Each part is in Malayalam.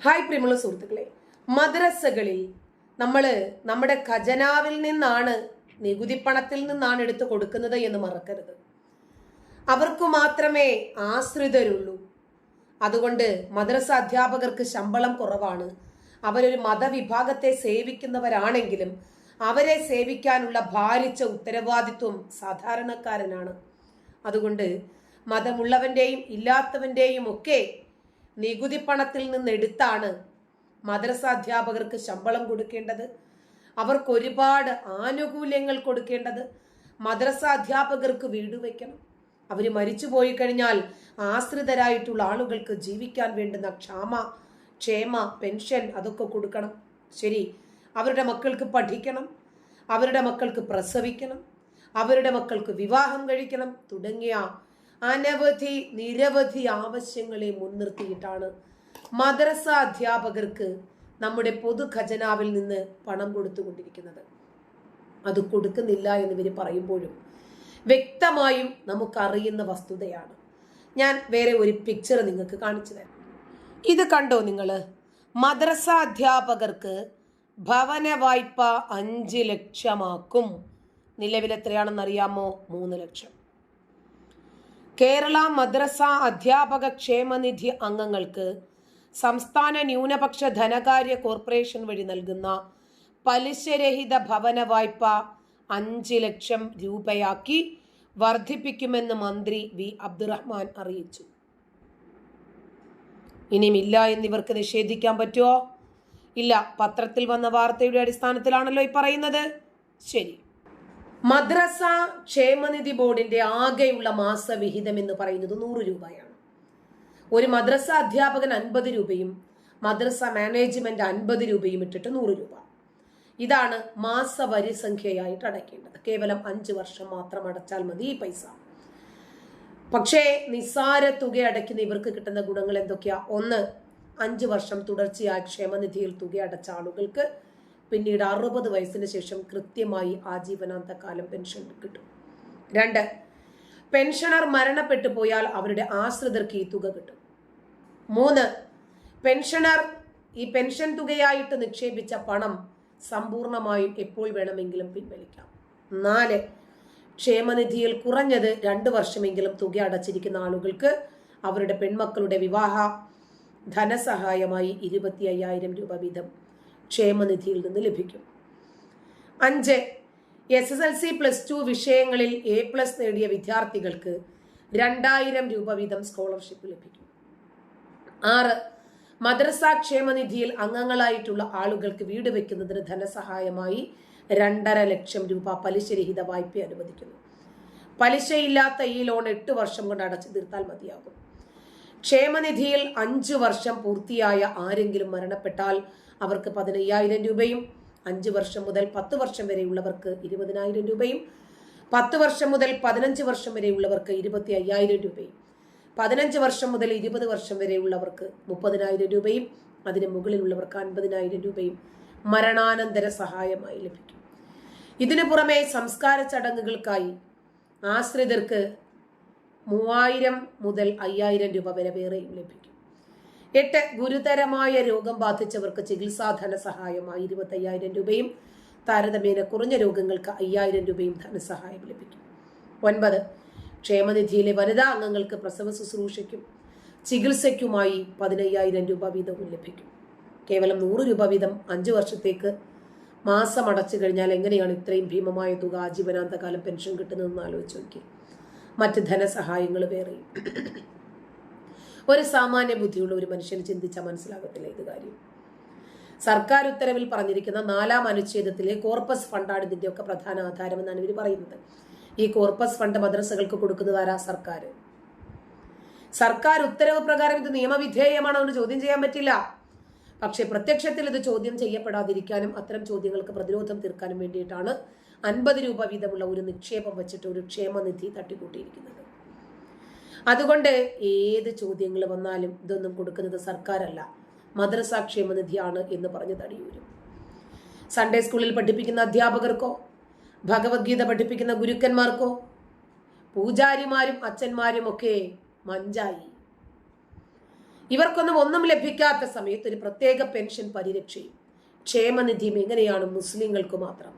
ഹായ് പ്രിയമുള്ള സുഹൃത്തുക്കളെ, മദ്രസകളിൽ നമ്മുടെ ഖജനാവിൽ നിന്നാണ്, നികുതി പണത്തിൽ നിന്നാണ് എടുത്തു കൊടുക്കുന്നത് എന്ന് മറക്കരുത്. അവർക്ക് മാത്രമേ ആശ്രിതരുള്ളൂ. അതുകൊണ്ട് മദ്രസ അധ്യാപകർക്ക് ശമ്പളം കുറവാണ്. അവരൊരു മതവിഭാഗത്തെ സേവിക്കുന്നവരാണെങ്കിലും അവരെ സേവിക്കാനുള്ള ഭാരിച്ച ഉത്തരവാദിത്വം സാധാരണക്കാരനാണ്. അതുകൊണ്ട് മതമുള്ളവന്റെയും ഇല്ലാത്തവന്റെയും ഒക്കെ നികുതി പണത്തിൽ നിന്ന് എടുത്താണ് മദ്രസ അധ്യാപകർക്ക് ശമ്പളം കൊടുക്കേണ്ടത്. അവർക്ക് ഒരുപാട് ആനുകൂല്യങ്ങൾ കൊടുക്കേണ്ടത്. മദ്രസ അധ്യാപകർക്ക് വീട് വയ്ക്കണം. അവർ മരിച്ചു പോയി കഴിഞ്ഞാൽ ആശ്രിതരായിട്ടുള്ള ആളുകൾക്ക് ജീവിക്കാൻ വേണ്ടുന്ന ക്ഷേമ പെൻഷൻ അതൊക്കെ കൊടുക്കണം. ശരി, അവരുടെ മക്കൾക്ക് പഠിക്കണം, അവരുടെ മക്കൾക്ക് പ്രസവിക്കണം, അവരുടെ മക്കൾക്ക് വിവാഹം കഴിക്കണം തുടങ്ങിയ നിരവധി ആവശ്യങ്ങളെ മുൻനിർത്തിയിട്ടാണ് മദ്രസ അധ്യാപകർക്ക് നമ്മുടെ പൊതു ഖജനാവിൽ നിന്ന് പണം കൊടുത്തുകൊണ്ടിരിക്കുന്നത്. അത് കൊടുക്കുന്നില്ല എന്ന് ഇവർ പറയുമ്പോഴും വ്യക്തമായും നമുക്കറിയുന്ന വസ്തുതയാണ്. ഞാൻ വേറെ ഒരു പിക്ചർ നിങ്ങൾക്ക് കാണിച്ചു തരാം. ഇത് കണ്ടോ നിങ്ങൾ? മദ്രസ അധ്യാപകർക്ക് ഭവന വായ്പ 5 ലക്ഷമാക്കും. നിലവിൽ എത്രയാണെന്നറിയാമോ? 3 ലക്ഷം. കേരള മദ്രസ അധ്യാപക ക്ഷേമനിധി അംഗങ്ങൾക്ക് സംസ്ഥാന ന്യൂനപക്ഷ ധനകാര്യ കോർപ്പറേഷൻ വഴി നൽകുന്ന പലിശരഹിത ഭവന വായ്പ 5 ലക്ഷം രൂപയാക്കി വർദ്ധിപ്പിക്കുമെന്ന് മന്ത്രി വി അബ്ദുറഹ്മാൻ അറിയിച്ചു. ഇനിയുമില്ല എന്നിവർക്ക് നിഷേധിക്കാൻ പറ്റുമോ? ഇല്ല. പത്രത്തിൽ വന്ന വാർത്തയുടെ അടിസ്ഥാനത്തിലാണല്ലോ ഈ പറയുന്നത്. ശരി, മദ്രസ ക്ഷേമനിധി ബോർഡിന്റെ ആകെയുള്ള മാസവിഹിതം എന്ന് പറയുന്നത് 100 രൂപയാണ്. ഒരു മദ്രസ അധ്യാപകൻ 50 രൂപയും മദ്രസ മാനേജ്മെന്റ് 50 രൂപയും ഇട്ടിട്ട് 100 രൂപ. ഇതാണ് മാസവരി സംഖ്യയായിട്ട് അടയ്ക്കേണ്ടത്. കേവലം 5 വർഷം മാത്രം അടച്ചാൽ മതി ഈ പൈസ. പക്ഷേ നിസ്സാര തുക അടയ്ക്കുന്ന ഇവർക്ക് കിട്ടുന്ന ഗുണങ്ങൾ എന്തൊക്കെയാ? 1, 5 വർഷം തുടർച്ചയായി ക്ഷേമനിധിയിൽ തുക അടച്ച ആളുകൾക്ക് പിന്നീട് 60 വയസ്സിന് ശേഷം കൃത്യമായി ആജീവനാന്ത കാലം പെൻഷൻ കിട്ടും. 2, പെൻഷനർ മരണപ്പെട്ടു പോയാൽ അവരുടെ ആശ്രിതർക്ക് ഈ തുക കിട്ടും. 3, പെൻഷനർ ഈ പെൻഷൻ തുകയായിട്ട് നിക്ഷേപിച്ച പണം സമ്പൂർണമായും എപ്പോൾ വേണമെങ്കിലും പിൻവലിക്കാം. 4, ക്ഷേമനിധിയിൽ കുറഞ്ഞത് 2 വർഷമെങ്കിലും തുക അടച്ചിരിക്കുന്ന ആളുകൾക്ക് അവരുടെ പെൺമക്കളുടെ വിവാഹ ധനസഹായമായി 25,000 രൂപ വീതം ക്ഷേമനിധിയിൽ നിന്ന് ലഭിക്കും. 5, SSLC +2 വിഷയങ്ങളിൽ A+ നേടിയ വിദ്യാർത്ഥികൾക്ക് 2000 രൂപ വീതം സ്കോളർഷിപ്പ് ലഭിക്കും. 6, മദ്രസ ക്ഷേമനിധിയിൽ അംഗങ്ങളായിട്ടുള്ള ആളുകൾക്ക് വീട് വെക്കുന്നതിന് ധനസഹായമായി 2.5 ലക്ഷം രൂപ പലിശരഹിത വായ്പ അനുവദിക്കുന്നു. പലിശയില്ലാത്ത ഈ ലോൺ 8 വർഷം കൊണ്ട് അടച്ചു തീർത്താൽ മതിയാകും. ക്ഷേമനിധിയിൽ 5 വർഷം പൂർത്തിയായ ആരെങ്കിലും മരണപ്പെട്ടാൽ അവർക്ക് 15,000 രൂപയും 5 വർഷം മുതൽ 10 വർഷം വരെയുള്ളവർക്ക് 20,000 രൂപയും 10 വർഷം മുതൽ 15 വർഷം വരെയുള്ളവർക്ക് 25,000 രൂപയും 15 വർഷം മുതൽ 20 വർഷം വരെയുള്ളവർക്ക് 30,000 രൂപയും അതിന് മുകളിലുള്ളവർക്ക് 50,000 രൂപയും മരണാനന്തര സഹായമായി ലഭിക്കും. ഇതിനു പുറമെ സംസ്കാര ചടങ്ങുകൾക്കായി ആശ്രിതർക്ക് 3,000 മുതൽ 5,000 രൂപ വരെ വേറെയും ലഭിക്കും. 8, ഗുരുതരമായ രോഗം ബാധിച്ചവർക്ക് ചികിത്സാ ധനസഹായമായി 25,000 രൂപയും താരതമ്യേന കുറഞ്ഞ രോഗങ്ങൾക്ക് 5,000 രൂപയും ധനസഹായം ലഭിക്കും. 9, ക്ഷേമനിധിയിലെ വനിതാ അംഗങ്ങൾക്ക് പ്രസവ ശുശ്രൂഷയ്ക്കും ചികിത്സയ്ക്കുമായി 15,000 രൂപ വീതവും ലഭിക്കും. കേവലം 100 രൂപ വീതം 5 വർഷത്തേക്ക് മാസം അടച്ചു കഴിഞ്ഞാൽ എങ്ങനെയാണ് ഇത്രയും ഭീമമായ തുക ആജീവനാന്തകാലം പെൻഷൻ കിട്ടുന്നതെന്ന് ആലോചിച്ച് നോക്കി. മറ്റ് ധനസഹായങ്ങൾ വേറെയും. ഒരു സാമാന്യ ബുദ്ധിയുള്ള ഒരു മനുഷ്യന് ചിന്തിച്ചാൽ മനസ്സിലാകത്തില്ല ഇത് കാര്യം. സർക്കാർ ഉത്തരവിൽ പറഞ്ഞിരിക്കുന്ന 4-ാം അനുച്ഛേദത്തിലെ കോർപ്പസ് ഫണ്ടാണ് ഇതിന്റെയൊക്കെ പ്രധാന ആധാരം എന്നാണ് ഇവർ പറയുന്നത്. ഈ കോർപ്പസ് ഫണ്ട് മദ്രസകൾക്ക് കൊടുക്കുന്നത് ആരാ? സർക്കാർ. സർക്കാർ ഉത്തരവ് പ്രകാരം ഇത് നിയമവിധേയമാണോ എന്ന് ചോദ്യം ചെയ്യാൻ പറ്റില്ല. പക്ഷെ പ്രത്യക്ഷത്തിൽ ഇത് ചോദ്യം ചെയ്യപ്പെടാതിരിക്കാനും അത്തരം ചോദ്യങ്ങൾക്ക് പ്രതിരോധം തീർക്കാനും വേണ്ടിയിട്ടാണ് 50 രൂപ വീതമുള്ള ഒരു നിക്ഷേപം വെച്ചിട്ട് ഒരു ക്ഷേമനിധി തട്ടിക്കൂട്ടിയിരിക്കുന്നത്. അതുകൊണ്ട് ഏത് ചോദ്യങ്ങൾ വന്നാലും ഇതൊന്നും കൊടുക്കുന്നത് സർക്കാരല്ല, മദ്രസ ക്ഷേമനിധിയാണ് എന്ന് പറഞ്ഞ് തടിയൂരും. സൺഡേ സ്കൂളിൽ പഠിപ്പിക്കുന്ന അധ്യാപകർക്കോ ഭഗവത്ഗീത പഠിപ്പിക്കുന്ന ഗുരുക്കന്മാർക്കോ പൂജാരിമാരും അച്ഛന്മാരും ഒക്കെ മഞ്ചായി. ഇവർക്കൊന്നും ഒന്നും ലഭിക്കാത്ത സമയത്ത് ഒരു പ്രത്യേക പെൻഷൻ പരിരക്ഷയും ക്ഷേമനിധിയും എങ്ങനെയാണ് മുസ്ലിങ്ങൾക്ക് മാത്രം,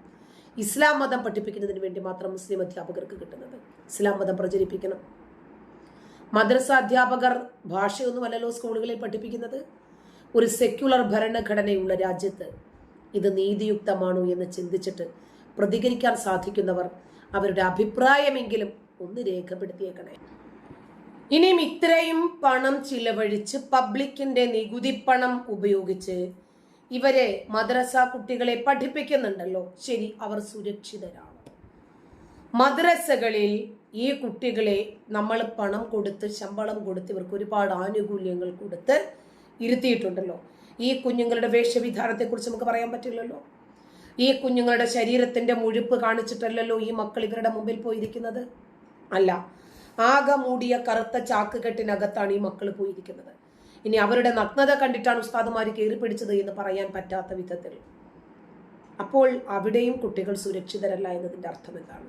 ഇസ്ലാം മതം പഠിപ്പിക്കുന്നതിന് വേണ്ടി മാത്രം മുസ്ലിം അധ്യാപകർക്ക് കിട്ടുന്നത്? ഇസ്ലാം മതം പ്രചരിപ്പിക്കണം. മദ്രസ അധ്യാപകർ ഭാഷയൊന്നുമല്ലല്ലോ സ്കൂളുകളിൽ പഠിപ്പിക്കുന്നത്. ഒരു സെക്യുലർ ഭരണഘടനയുള്ള രാജ്യത്ത് ഇത് നീതിയുക്തമാണോ എന്ന് ചിന്തിച്ചിട്ട് പ്രതികരിക്കാൻ സാധിക്കുന്നവർ അവരുടെ അഭിപ്രായമെങ്കിലും ഒന്ന് രേഖപ്പെടുത്തിയേക്കണേ. ഇനിയും ഇത്രയും പണം ചിലവഴിച്ച് പബ്ലിക്കിന്റെ നികുതി പണം ഉപയോഗിച്ച് ഇവരെ മദ്രസ കുട്ടികളെ പഠിപ്പിക്കുന്നുണ്ടല്ലോ, ശരി, അവർ സുരക്ഷിതരാണ്. മദ്രസകളിൽ ഈ കുട്ടികളെ നമ്മൾ പണം കൊടുത്ത് ശമ്പളം കൊടുത്ത് ഇവർക്ക് ഒരുപാട് ആനുകൂല്യങ്ങൾ കൊടുത്ത് ഇരുത്തിയിട്ടുണ്ടല്ലോ. ഈ കുഞ്ഞുങ്ങളുടെ വേഷവിധാനത്തെക്കുറിച്ച് നമുക്ക് പറയാൻ പറ്റില്ലല്ലോ. ഈ കുഞ്ഞുങ്ങളുടെ ശരീരത്തിന്റെ മുഴുപ്പ് കാണിച്ചിട്ടല്ലല്ലോ ഈ മക്കൾ ഇവരുടെ മുമ്പിൽ പോയിരിക്കുന്നത്. അല്ല, ആകെ മൂടിയ കറുത്ത ചാക്കുകെട്ടിനകത്താണ് ഈ മക്കൾ പോയിരിക്കുന്നത്. ഇനി അവരുടെ നഗ്നത കണ്ടിട്ടാണ് ഉസ്താദുമാർ കയറി പിടിച്ചത് എന്ന് പറയാൻ പറ്റാത്ത വിധത്തിൽ. അപ്പോൾ അവിടെയും കുട്ടികൾ സുരക്ഷിതരല്ല എന്നതിന്റെ അർത്ഥം എന്താണ്?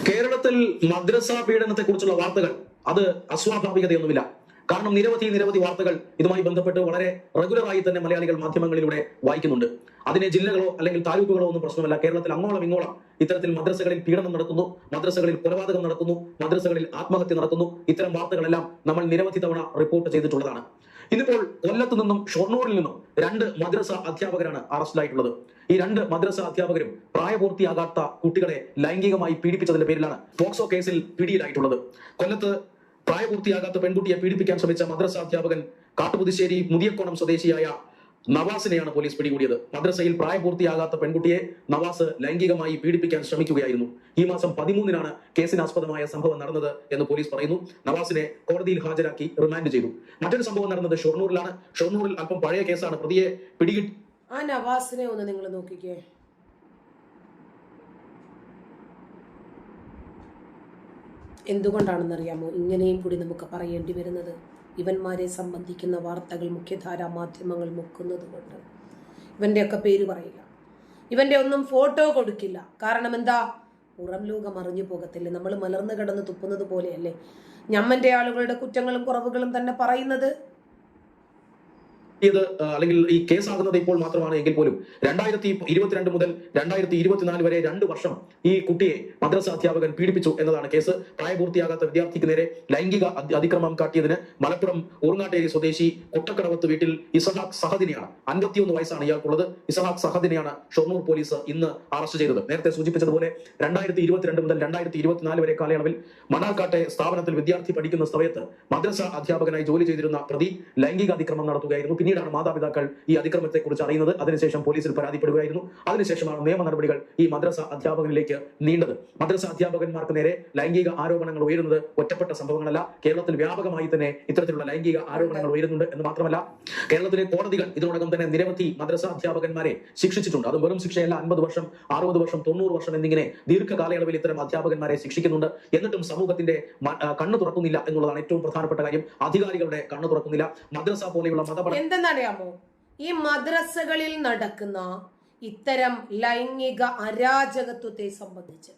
കേരളത്തിൽ മദ്രസ പീഡനത്തെ കുറിച്ചുള്ള വാർത്തകൾ അത് അസ്വാഭാവികതയൊന്നുമില്ല. കാരണം നിരവധി വാർത്തകൾ ഇതുമായി ബന്ധപ്പെട്ട് വളരെ റെഗുലറായി തന്നെ മലയാളികൾ മാധ്യമങ്ങളിലൂടെ വായിക്കുന്നുണ്ട്. അതിനെ ജില്ലകളോ അല്ലെങ്കിൽ താലൂക്കുകളോ ഒന്നും പ്രശ്നമല്ല. കേരളത്തിൽ അങ്ങോളം ഇങ്ങോളം ഇത്തരത്തിൽ മദ്രസകളിൽ പീഡനം നടക്കുന്നു, മദ്രസകളിൽ കൊലപാതകം നടക്കുന്നു, മദ്രസകളിൽ ആത്മഹത്യ നടക്കുന്നു. ഇത്തരം വാർത്തകളെല്ലാം നമ്മൾ നിരവധി തവണ റിപ്പോർട്ട് ചെയ്തിട്ടുള്ളതാണ്. ഇന്നിപ്പോൾ കൊല്ലത്ത് നിന്നും ഷൊർണൂരിൽ നിന്നും 2 മദ്രസ അധ്യാപകരാണ് അറസ്റ്റിലായിട്ടുള്ളത്. ഈ 2 മദ്രസ അധ്യാപകരും പ്രായപൂർത്തിയാകാത്ത കുട്ടികളെ ലൈംഗികമായി പീഡിപ്പിച്ചതിന്റെ പേരിലാണ് പോക്സോ കേസിൽ പിടിയിലായിട്ടുള്ളത്. കൊല്ലത്ത് പ്രായപൂർത്തിയാകാത്ത പെൺകുട്ടിയെ പീഡിപ്പിക്കാൻ ശ്രമിച്ച മദ്രസ അധ്യാപകൻ കാട്ടുപുതുശ്ശേരി മുതിയക്കോണം സ്വദേശിയായ നവാസിനെയാണ് പോലീസ് പിടികൂടിയത്. മദ്രസയിൽ പ്രായപൂർത്തിയാകാത്ത പെൺകുട്ടിയെ നവാസ് ലൈംഗികമായി പീഡിപ്പിക്കാൻ ശ്രമിക്കുകയായിരുന്നു. ഈ മാസം 13-നാണ് കേസിനാസ്പദമായ സംഭവം നടന്നത് എന്ന് പോലീസ് പറയുന്നു. നവാസിനെ കോടതിയിൽ ഹാജരാക്കി റിമാൻഡ് ചെയ്തു. മറ്റൊരു സംഭവം നടന്നത് ഷൊർണൂരിലാണ്. ഷൊർണൂരിൽ അല്പം പഴയ കേസാണ്. പ്രതിയെ പിടികിട്ടി. ആ നവാസിനെ ഒന്ന് നിങ്ങൾ നോക്കിക്കേ. എന്തുകൊണ്ടാണെന്നറിയാമോ ഇങ്ങനെയും കൂടി നമുക്ക് പറയേണ്ടി വരുന്നത്? ഇവന്മാരെ സംബന്ധിക്കുന്ന വാർത്തകൾ മുഖ്യധാരാ മാധ്യമങ്ങൾ മുക്കുന്നത് കൊണ്ട് ഇവന്റെയൊക്കെ പേര് പറയില്ല, ഇവന്റെ ഒന്നും ഫോട്ടോ കൊടുക്കില്ല. കാരണം എന്താ? പുറം ലോകം അറിഞ്ഞു പോകത്തില്ലേ? നമ്മൾ മലർന്നു കിടന്ന് തുപ്പുന്നത് പോലെയല്ലേ ഞമ്മന്റെ ആളുകളുടെ കുറ്റങ്ങളും കുറവുകളും തന്നെ പറയുന്നത്. അല്ലെങ്കിൽ ഈ കേസാകുന്നത് ഇപ്പോൾ മാത്രമാണ് എങ്കിൽ പോലും 2022 മുതൽ 2024 വരെ 2 വർഷം ഈ കുട്ടിയെ മദ്രസ അധ്യാപകൻ പീഡിപ്പിച്ചു എന്നതാണ് കേസ്. പ്രായപൂർത്തിയാകാത്ത വിദ്യാർത്ഥിക്ക് നേരെ ലൈംഗിക അതിക്രമം കാട്ടിയതിന് മലപ്പുറം ഊർങ്ങാട്ടേരി സ്വദേശി കൊട്ടക്കടവത്ത് വീട്ടിൽ ഇസഹാഖ് സഹദിനെയാണ്, 51 വയസ്സാണ് ഇയാൾക്കുള്ളത്. ഇസഹാഖ് സഹദിനെയാണ് ഷൊർണൂർ പോലീസ് ഇന്ന് അറസ്റ്റ് ചെയ്തത്. നേരത്തെ സൂചിപ്പിച്ചതുപോലെ 2022 മുതൽ 2024 വരെ കാലയളവിൽ മണാർക്കാട്ടെ സ്ഥാപനത്തിൽ വിദ്യാർത്ഥി പഠിക്കുന്ന സമയത്ത് മദ്രസ അധ്യാപകനായി ജോലി ചെയ്തിരുന്ന പ്രതി ലൈംഗിക അതിക്രമം നടത്തുകയായിരുന്നു. പിന്നീടാണ് മാതാപിതാക്കൾ ഈ അതിക്രമത്തെ കുറിച്ച് അറിയുന്നത്. അതിനുശേഷം പോലീസിൽ പരാതിപ്പെടുകയായിരുന്നു. അതിനുശേഷമാണ് നിയമ നടപടികൾ ഈ മദ്രസ അധ്യാപകനിലേക്ക് നീണ്ടത്. മദ്രസ അധ്യാപകന്മാർക്ക് നേരെ ലൈംഗിക ആരോപണങ്ങൾ ഉയരുന്നത് ഒറ്റപ്പെട്ട സംഭവങ്ങളല്ല. കേരളത്തിൽ വ്യാപകമായി തന്നെ ഇത്തരത്തിലുള്ള ലൈംഗിക ആരോപണങ്ങൾ ഉയരുന്നുണ്ട് എന്ന് മാത്രമല്ല, കേരളത്തിലെ കോടതികൾ ഇതിനോടകം തന്നെ നിരവധി മദ്രസ അധ്യാപകന്മാരെ ശിക്ഷിച്ചിട്ടുണ്ട്. അത് വെറും ശിക്ഷയല്ല, 50 വർഷം, 60 വർഷം, 90 വർഷം എന്നിങ്ങനെ ദീർഘകാലയളവിൽ ഇത്തരം അധ്യാപകന്മാരെ ശിക്ഷിക്കുന്നുണ്ട്. എന്നിട്ടും സമൂഹത്തിന്റെ കണ്ണു തുറക്കുന്നില്ല എന്നുള്ളതാണ് ഏറ്റവും പ്രധാനപ്പെട്ട കാര്യം. അധികാരികളുടെ കണ്ണു തുറക്കുന്നില്ല. മദ്രസ പോലെയുള്ള എന്തെന്നറിയാമോ? ഈ മദ്രസകളിൽ നടക്കുന്ന ഇത്തരം ലൈംഗിക അരാജകത്വത്തെ സംബന്ധിച്ച്,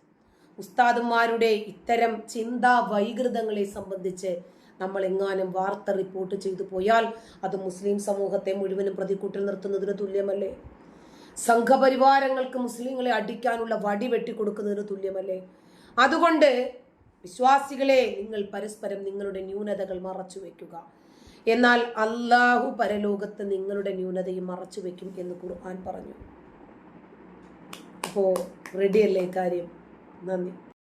ഉസ്താദുമാരുടെ ഇത്തരം ചിന്താ വൈകൃതങ്ങളെ സംബന്ധിച്ച് നമ്മൾ എങ്ങാനും വാർത്ത റിപ്പോർട്ട് ചെയ്തു പോയാൽ അത് മുസ്ലിം സമൂഹത്തെ മുഴുവനും പ്രതിക്കൂട്ടിൽ നിർത്തുന്നതിന് തുല്യമല്ലേ? സംഘപരിവാരങ്ങൾക്ക് മുസ്ലിങ്ങളെ അടിക്കാനുള്ള വടി വെട്ടിക്കൊടുക്കുന്നതിന് തുല്യമല്ലേ? അതുകൊണ്ട് വിശ്വാസികളെ, നിങ്ങൾ പരസ്പരം നിങ്ങളുടെ ന്യൂനതകൾ മറച്ചു വെക്കുക. എന്നാൽ അല്ലാഹു പരലോകത്ത് നിങ്ങളുടെ ന്യൂനതയും മറച്ചു വെക്കും എന്ന് ഖുർആൻ പറഞ്ഞു. അപ്പോൾ റെഡിയല്ലേ കാര്യം? നന്ദി.